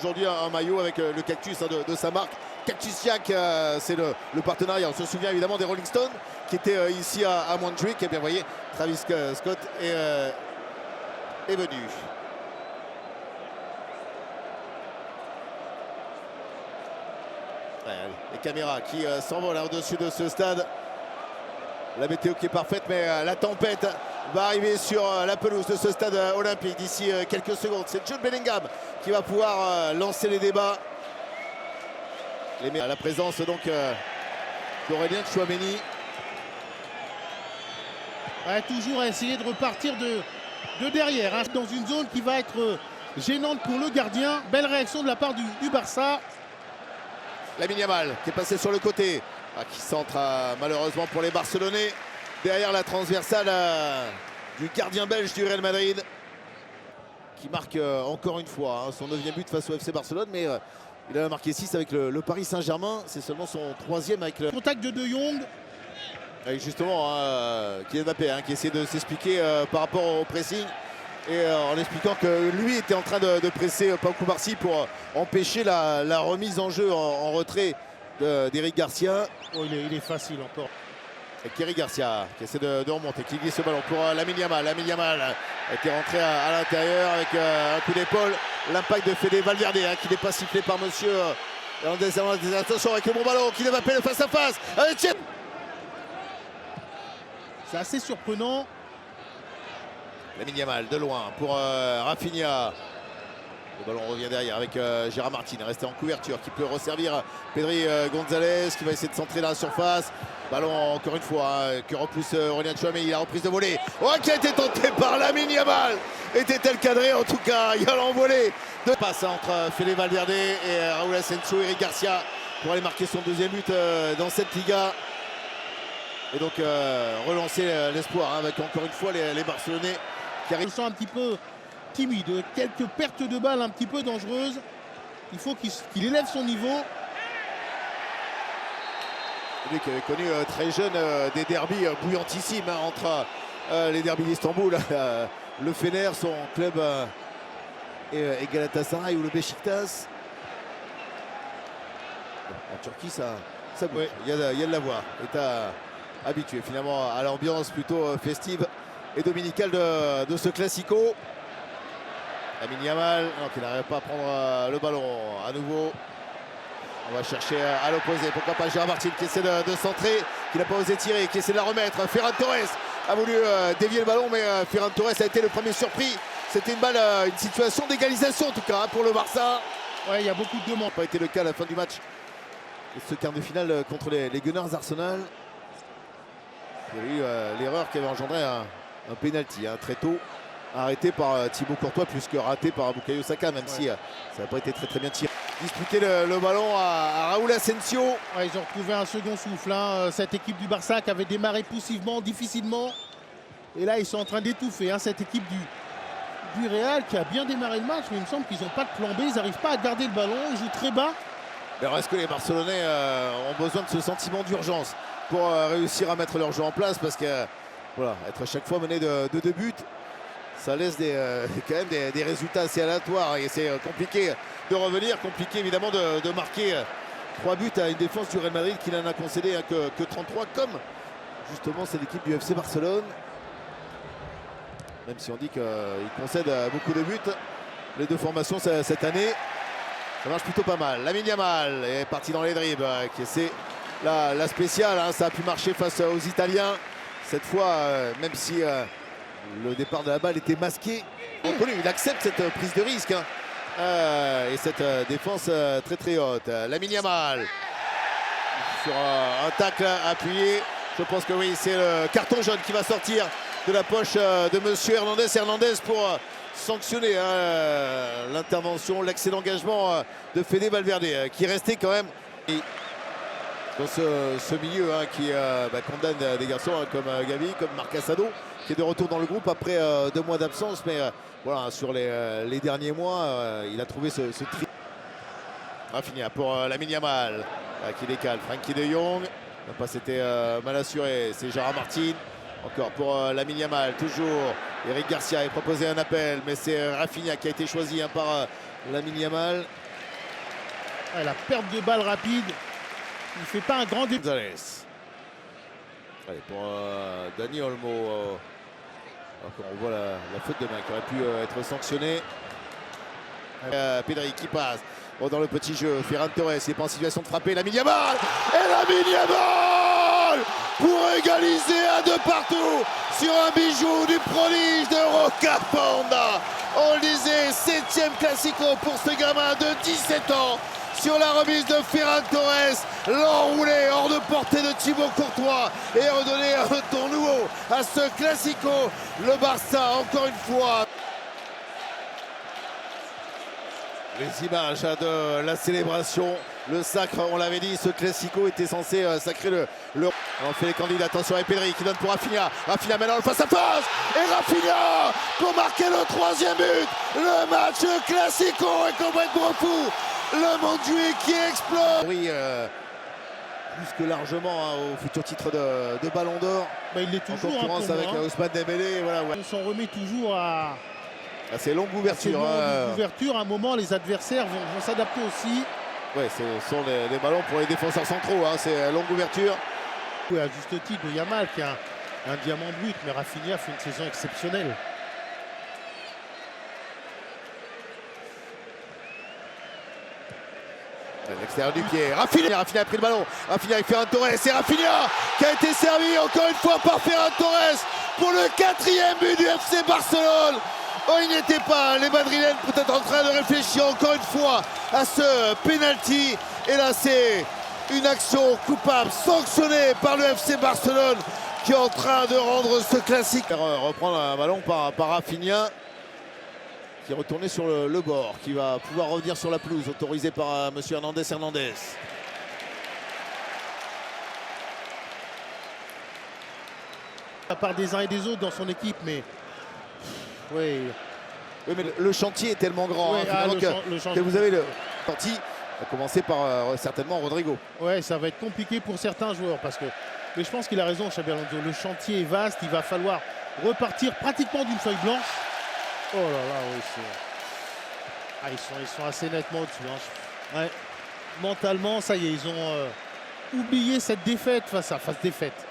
aujourd'hui un maillot avec le cactus de sa marque. Cactus Jack, c'est le partenariat. On se souvient évidemment des Rolling Stones qui étaient ici à Montjuic. Et bien vous voyez, Travis Scott est venu. Ouais, les caméras qui s'envolent au-dessus de ce stade. La météo qui est parfaite, mais la tempête va arriver sur la pelouse de ce stade olympique d'ici quelques secondes. C'est Jude Bellingham qui va pouvoir lancer les débats. La présence donc d'Aurélien Tchouaméni. Ouais, toujours à essayer de repartir de derrière, hein, dans une zone qui va être gênante pour le gardien. Belle réaction de la part du Barça. Lamine Yamal qui est passé sur le côté, qui centre malheureusement pour les Barcelonais. Derrière la transversale du gardien belge du Real Madrid, qui marque encore une fois son 9e but face au FC Barcelone, mais il a marqué 6 avec le Paris Saint-Germain. C'est seulement son 3e avec le contact de Jong. Et justement, Kylian Mbappé qui essaie de s'expliquer par rapport au pressing. Et en expliquant que lui était en train de presser Pau Cubarsí pour empêcher la remise en jeu en retrait d'Eric Garcia. Oh, il est facile encore. Et Eric Garcia qui essaie de remonter, qui glisse ce ballon pour Lamine Yamal. Lamine Yamal a été rentré à l'intérieur avec un coup d'épaule. L'impact de Fede Valverde qui n'est pas sifflé par monsieur Hernandez. Attention avec le bon ballon, Kylian Mbappé le face à face avec Thiago. C'est assez surprenant. Lamine Yamal de loin pour Rafinha. Le ballon revient derrière avec Gérard Martin, resté en couverture, qui peut resservir Pedri González, qui va essayer de centrer dans la surface. Ballon encore une fois que repousse Aurélien Tchouaméni. La reprise de volée qui a été tentée par Lamine Yamal. Était-elle cadrée? En tout cas, il y a l'envolée de passe entre Fede Valverde et Raúl Asensio. Eric Garcia pour aller marquer son 2e but dans cette Liga. Et donc relancer l'espoir avec encore une fois les Barcelonais qui arrivent. Ils sont un petit peu timides, quelques pertes de balles un petit peu dangereuses. Il faut qu'il élève son niveau. Lui qui avait connu très jeune des derbys bouillantissimes entre les derbys d'Istanbul, le Fener, son club, et Galatasaray ou le Beşiktaş. En Turquie, ça bouge. Ouais. Il y a de la voix. Et habitué finalement à l'ambiance plutôt festive et dominicale de ce classico. Lamine Yamal qui n'arrive pas à prendre le ballon à nouveau. On va chercher à l'opposé, pourquoi pas Gérard Martin qui essaie de centrer, qui n'a pas osé tirer, qui essaie de la remettre. Ferran Torres a voulu dévier le ballon, mais Ferran Torres a été le premier surpris. C'était une situation d'égalisation en tout cas pour le Barça. Ouais, il y a beaucoup de demandes. Ça n'a pas été le cas à la fin du match. Et ce quart de finale contre les Gunners Arsenal. Il y a eu l'erreur qui avait engendré un pénalty très tôt, arrêté par Thibaut Courtois plus que raté par Bukayo Saka, même si ça n'a pas été très bien tiré. Disputer le ballon à Raúl Asensio. Ouais, ils ont retrouvé un second souffle, cette équipe du Barça qui avait démarré poussivement, difficilement. Et là, ils sont en train d'étouffer cette équipe du Real qui a bien démarré le match, mais il me semble qu'ils n'ont pas de plan B, ils n'arrivent pas à garder le ballon, ils jouent très bas. Alors est-ce que les Barcelonais ont besoin de ce sentiment d'urgence pour réussir à mettre leur jeu en place? Parce que voilà, être à chaque fois mené de 2 buts, ça laisse quand même des résultats assez aléatoires et c'est compliqué de revenir, compliqué évidemment de marquer 3 buts à une défense du Real Madrid qui n'en a concédé que 33, comme justement c'est l'équipe du FC Barcelone. Même si on dit qu'il concède beaucoup de buts, les deux formations cette année, ça marche plutôt pas mal. Lamine Yamal est parti dans les dribbles, qui essaie la spéciale, ça a pu marcher face aux Italiens. Cette fois, même si le départ de la balle était masqué, il accepte cette prise de risque et cette défense très très haute. Lamine Yamal sur un tacle appuyé. Je pense que oui, c'est le carton jaune qui va sortir de la poche de monsieur Hernandez. Hernandez pour sanctionner l'intervention, l'excès d'engagement de Fede Valverde qui restait quand même dans ce milieu qui condamne des garçons comme Gavi, comme Marc Casado, qui est de retour dans le groupe après 2 mois d'absence. Mais voilà, sur les derniers mois, il a trouvé ce tri. Rafinha pour Lamine Yamal qui décale. Frenkie de Jong, c'était mal assuré. C'est Gérard Martin. Encore pour Lamine Yamal, toujours. Eric Garcia a proposé un appel, mais c'est Rafinha qui a été choisi par Lamine Yamal. Ouais, la perte de balle rapide. Il ne fait pas un grand début. Allez, pour Dani Olmo. On voit la faute de main qui aurait pu être sanctionnée. Pedri qui passe dans le petit jeu. Ferran Torres n'est pas en situation de frapper. Lamine Yamal et Lamine Yamal pour égaliser à 2 partout sur un bijou du prodige de Roca Fonda. On le disait, 7e classico pour ce gamin de 17 ans. Sur la remise de Ferran Torres, l'enroulé hors de portée de Thibaut Courtois et redonner un ton nouveau à ce classico. Le Barça, encore une fois. Les images de la célébration, le sacre, on l'avait dit, ce classico était censé sacrer le... On fait les candidats, attention avec Pedri qui donne pour Rafinha. Rafinha maintenant le face-à-face et Rafinha pour marquer le 3e but. Le match classico est complètement fou. Le Montjuïc qui explose. Oui, plus que largement au futur titre de Ballon d'Or. Bah, il est toujours en concurrence avec Ousmane Dembélé. Voilà, ouais. On s'en remet toujours à ces longues ouvertures. À un moment, les adversaires vont s'adapter aussi. Ouais, ce sont les ballons pour les défenseurs centraux. Hein. C'est longue ouverture. Oui, à juste titre de Yamal qui a un diamant brut, mais Rafinha fait une saison exceptionnelle. L'extérieur du pied, Rafinha a pris le ballon, Rafinha avec Ferran Torres, c'est Rafinha qui a été servi encore une fois par Ferran Torres pour le 4e but du FC Barcelone. Oh, il n'y était pas, les Madrilènes peut-être en train de réfléchir encore une fois à ce penalty. Et là c'est une action coupable sanctionnée par le FC Barcelone qui est en train de rendre ce classique. Reprendre un ballon par Rafinha, qui est retourné sur le bord, qui va pouvoir revenir sur la pelouse, autorisé par monsieur Hernandez. À part des uns et des autres dans son équipe, mais oui. Oui, mais le chantier est tellement grand, oui, que vous avez le chantier, à commencer par certainement Rodrigo. Ouais, ça va être compliqué pour certains joueurs parce que. Mais je pense qu'il a raison, Xabi Alonso. Le chantier est vaste, il va falloir repartir pratiquement d'une feuille blanche. Oh là là, oui, ils sont assez nettement au-dessus. Hein. Ouais. Mentalement, ça y est, ils ont oublié cette défaite face défaite.